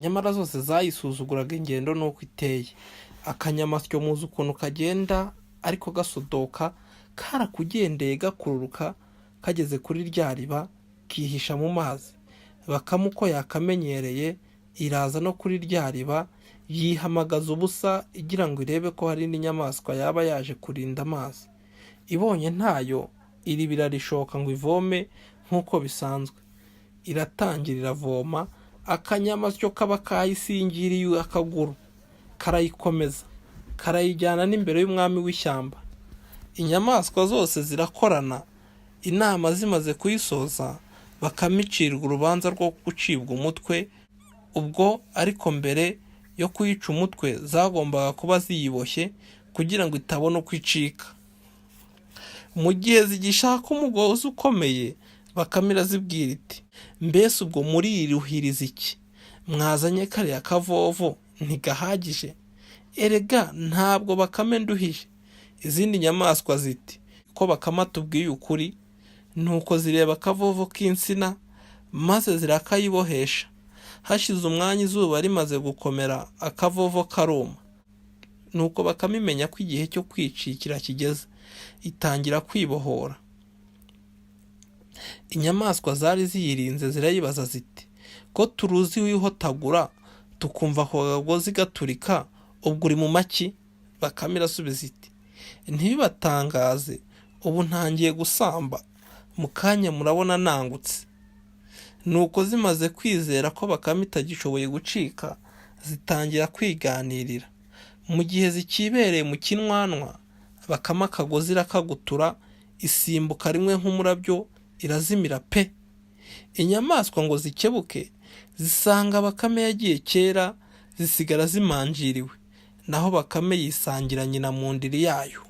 nyamara zose zayisuzuguraga ingendo n'uko iteye. Akanyamasyo muzi ukuntu kagenda ariko gasodoka, karakugendeye gakururuka, kageze kuri rya riba kihisha mu mazi. Bakame uko yakamenyereye iraza no kuri rya riba, yihamagaza ubusa igira ngo irebe ko hari indi nyamaswa yaba yaje kurinda amazi. Ibonye ntayo, iriba irarishoka ngo ivome nk'uko bisanzwe. Iratangira iravoma, akanyamasyo kaba kayisingiriye akaguru, karayikomeza, karayijyana n'imbere y'umwami w'ishyamba. Inyamaswa zose zirakorana, inama zimaze kuyisoza, Bakame icirwa urubanza rwo gucibwa umutwe. Ubwo ariko mbere yo kuyica umutwe zagombaga kuba ziyiboshye kugira ngo itabona uko icika. Mu gihe zigishaka umugozi ukomeye, Bakame irazibwira iti, mbese ubwo muriruhiriza iki? Mwazanye kariya kavovo ntigahagije? Erega ntabwo Bakame nduhije. Izindi nyamaswa ziti, ko Bakame atubwiye ukuri. Nuko zireba akavovo k'insina, maze zirakayibohesha. Hashize umwanya izuba rimaze gukomera, akavovo karuma. Nuko Bakame imenya ko igihe cyo kwicikira kigeze, itangira kwibohora. Inyamaswa zari ziyirinze zirayibaza ziti, ko turuzi wihotagura tukumva ako kagozi gaturika, ubwo uri mu maki? Bakame irasubiza iti, ntibibatangaze, ubu ntangiye gusamba, mu kanya murabona nangutse. Nuko zimaze kwizera ko Bakame itagishoboye gucika, zitangira kwiganirira. Mu gihe zikibereye mu kinwanwa, Bakame akagozi irakagutura, isimbuka rimwe nk'umurabyo, irazimira pe. Inyamaswa ngo zikebuke, zisanga Bakame yagiye kera, zisigara zimanjiriwe. Naho Bakame yisangira nyina mu ndiri yayo.